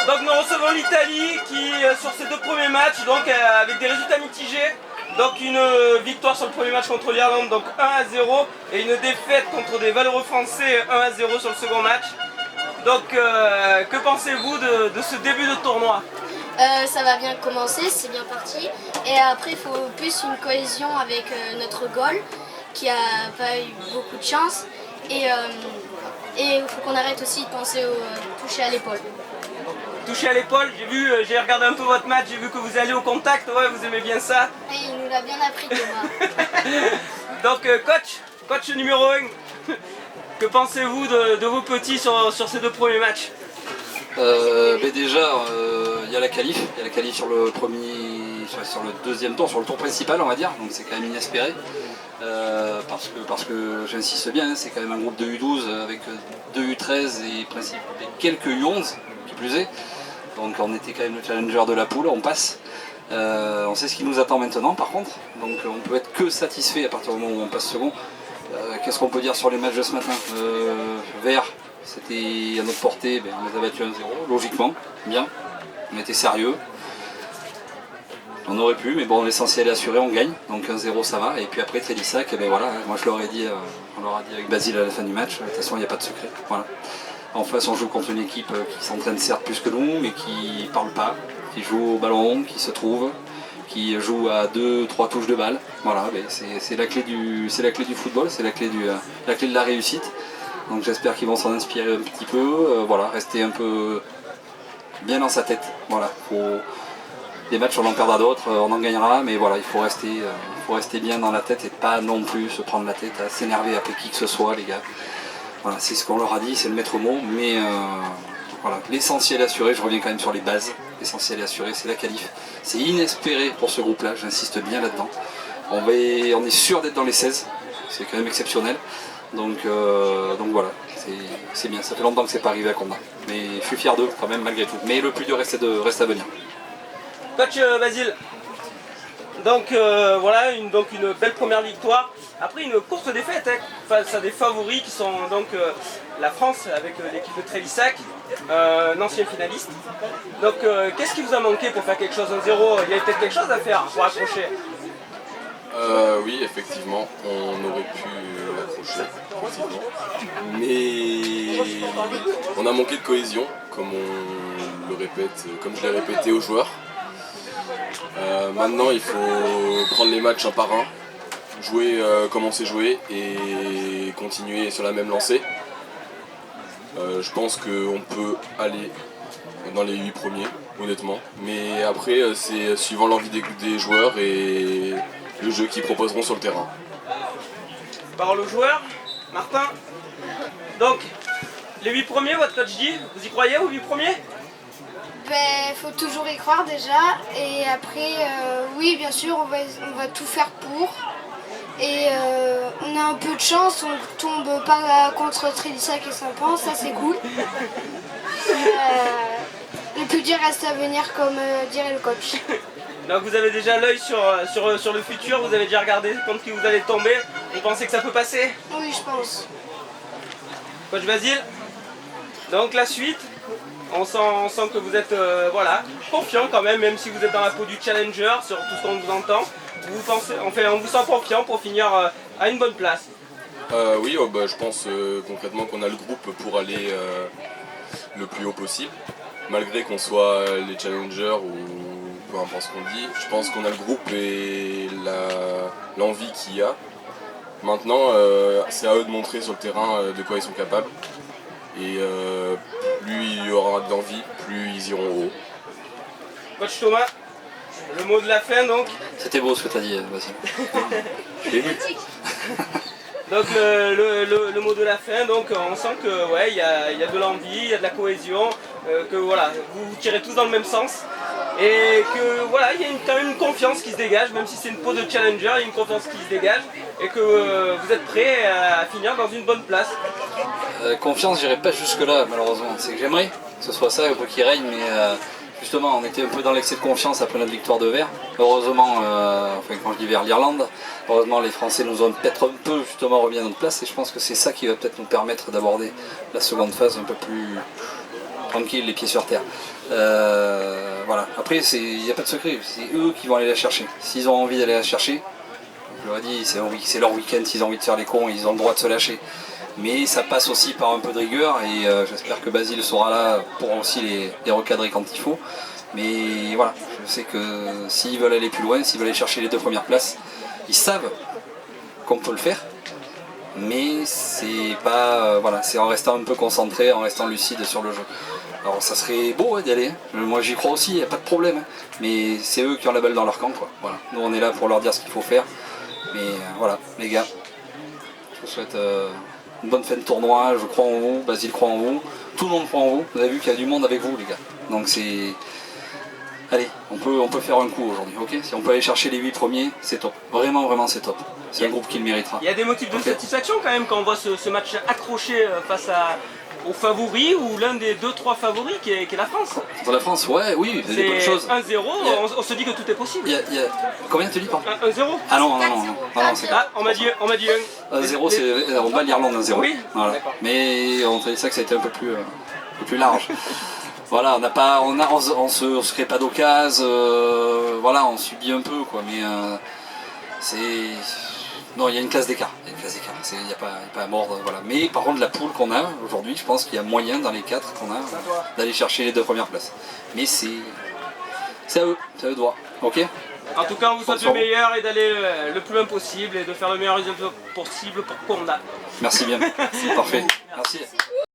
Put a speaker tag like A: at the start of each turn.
A: Donc nous recevons l'Italie qui, sur ses 2 premiers matchs, donc avec des résultats mitigés. Donc une victoire sur le premier match contre l'Irlande, donc 1-0, et une défaite contre des valeureux Français, 1-0 sur le second match. Donc que pensez-vous de ce début de tournoi?
B: Ça va bien commencer, c'est bien parti. Et après, il faut plus une cohésion avec notre goal, qui a pas eu beaucoup de chance. Et il faut qu'on arrête aussi de penser au toucher à l'épaule.
A: Toucher à l'épaule, j'ai regardé un peu votre match, j'ai vu que vous allez au contact, ouais, vous aimez bien ça.
B: Et il nous l'a bien appris, Thomas.
A: Donc coach numéro 1, que pensez-vous de vos petits sur ces 2 premiers matchs?
C: Mais déjà, il y a la qualif sur le deuxième tour, sur le tour principal on va dire, donc c'est quand même inespéré. Parce que j'insiste bien, c'est quand même un groupe de U12 avec 2 U13 et quelques U11 qui plus est. Donc on était quand même le challenger de la poule, on passe. On sait ce qui nous attend maintenant par contre, donc on peut être que satisfait à partir du moment où on passe second. Qu'est-ce qu'on peut dire sur les matchs de ce matin? Vert, c'était à notre portée, on les a battus 1-0, logiquement, bien, on était sérieux. On aurait pu, mais bon, l'essentiel est assuré, on gagne, donc 1-0 ça va. Et puis après Trélissac, voilà, moi je leur ai dit, on leur a dit avec Basile à la fin du match, de toute façon il n'y a pas de secret. Voilà. En face on joue contre une équipe qui s'entraîne certes plus que nous, mais qui ne parle pas, qui joue au ballon, qui se trouve, qui joue à 2-3 touches de balle. Voilà, c'est la clé du football, c'est la clé de la réussite. Donc j'espère qu'ils vont s'en inspirer un petit peu, voilà, rester un peu bien dans sa tête. Voilà, des matchs on en perdra d'autres, on en gagnera, mais voilà, il faut rester bien dans la tête et pas non plus se prendre la tête à s'énerver après qui que ce soit, les gars. Voilà, c'est ce qu'on leur a dit, c'est le maître mot, mais voilà, l'essentiel assuré, je reviens quand même sur les bases, l'essentiel assuré, c'est la qualif. C'est inespéré pour ce groupe-là, j'insiste bien là-dedans. On est sûr d'être dans les 16, c'est quand même exceptionnel. Donc voilà, c'est bien, ça fait longtemps que c'est pas arrivé à Condat. Mais je suis fier d'eux quand même malgré tout. Mais le plus dur reste à venir.
A: Coach Basile, donc voilà, une belle première victoire. Après une courte défaite face à des favoris qui sont donc la France avec l'équipe de Trélissac, un ancien finaliste. Donc qu'est-ce qui vous a manqué pour faire quelque chose 1-0? Il y avait peut-être quelque chose à faire pour accrocher.
D: Oui, effectivement, on aurait pu accrocher, mais on a manqué de cohésion, comme je l'ai répété aux joueurs. Maintenant, il faut prendre les matchs un par un, jouer comme on sait jouer et continuer sur la même lancée. Je pense qu'on peut aller dans les 8 premiers, honnêtement, mais après, c'est suivant l'envie des joueurs et le jeu qu'ils proposeront sur le terrain.
A: Parole aux joueurs, Martin. Donc, les 8 premiers, votre coach dit, vous y croyez aux 8 premiers?
B: Faut toujours y croire déjà. Et après, oui, bien sûr, on va tout faire pour. Et on a un peu de chance, on tombe pas contre Trélissac et Saint-Pan, ça c'est cool. Le plus dur reste à venir, comme dirait le coach.
A: Donc vous avez déjà l'œil sur le futur, vous avez déjà regardé contre qui vous allez tomber, vous pensez que ça peut passer?
B: Oui, je pense.
A: Coach Basile, donc la suite, on sent que vous êtes voilà, confiant quand même si vous êtes dans la peau du challenger sur tout ce qu'on vous entend. On vous sent confiant pour finir à une bonne place.
D: Oui, je pense concrètement qu'on a le groupe pour aller le plus haut possible. Malgré qu'on soit les challengers ou peu importe ce qu'on dit, je pense qu'on a le groupe et l'envie qu'il y a. Maintenant, c'est à eux de montrer sur le terrain de quoi ils sont capables. Et plus il y aura d'envie, plus ils iront haut.
A: Coach Thomas, le mot de la fin donc.
C: C'était beau ce que tu as dit, vas-y.
A: Donc le mot de la fin, donc on sent que ouais, il y a de l'envie, il y a de la cohésion, que voilà, vous tirez tous dans le même sens. Et que voilà, il y a quand même une confiance qui se dégage, même si c'est une peau de challenger, il y a une confiance qui se dégage et que vous êtes prêts à finir dans une bonne place.
C: Confiance, j'irai pas jusque là malheureusement. C'est que j'aimerais que ce soit ça un peu qui règne, mais justement on était un peu dans l'excès de confiance après notre victoire de Vert. Heureusement, enfin quand je dis vers l'Irlande, heureusement les Français nous ont peut-être un peu justement remis à notre place et je pense que c'est ça qui va peut-être nous permettre d'aborder la seconde phase un peu plus tranquille, les pieds sur terre. Voilà. Après, il n'y a pas de secret, c'est eux qui vont aller la chercher. S'ils ont envie d'aller la chercher, je leur ai dit, c'est leur week-end, s'ils ont envie de faire les cons, ils ont le droit de se lâcher. Mais ça passe aussi par un peu de rigueur et j'espère que Basile sera là pour aussi les recadrer quand il faut. Mais voilà, je sais que s'ils veulent aller plus loin, s'ils veulent aller chercher les 2 premières places, ils savent qu'on peut le faire. Mais c'est pas voilà, c'est en restant un peu concentré, en restant lucide sur le jeu. Alors ça serait beau d'y aller, moi j'y crois aussi, il n'y a pas de problème. Mais c'est eux qui ont la balle dans leur camp, quoi. Voilà. Nous on est là pour leur dire ce qu'il faut faire. Mais voilà, les gars, je vous souhaite une bonne fin de tournoi, je crois en vous, Basile croit en vous, tout le monde croit en vous. Vous avez vu qu'il y a du monde avec vous, les gars. Donc c'est... Allez, on peut faire un coup aujourd'hui, ok? Si on peut aller chercher les 8 premiers, c'est top. Vraiment, vraiment, c'est top. C'est un groupe qui le méritera.
A: Il y a des motifs de satisfaction quand même quand on voit ce match accroché face aux favoris ou l'un des 2-3 favoris qui est la France.
C: Pour la France, ouais, oui, c'est des bonnes choses.
A: 1-0, on se dit que tout est possible.
C: Combien tu dis, pardon?
A: 1-0.
C: Ah non, c'est
A: Ah, on m'a dit 1.
C: 1-0, c'est on bat l'Irlande 1-0.
A: Oui,
C: voilà. Mais on t'a dit ça que ça a été un peu plus large. Voilà, on se crée pas d'occasion, voilà, on subit un peu quoi, mais non, il y a une classe d'écart, il n'y a pas à mordre, voilà. Mais par contre la poule qu'on a aujourd'hui, je pense qu'il y a moyen dans les 4 qu'on a d'aller chercher les 2 premières places. Mais c'est à eux de voir, ok?
A: En tout cas, on vous souhaite le meilleur et d'aller le plus loin possible et de faire le meilleur résultat possible pour Condat.
C: Merci bien, parfait, merci.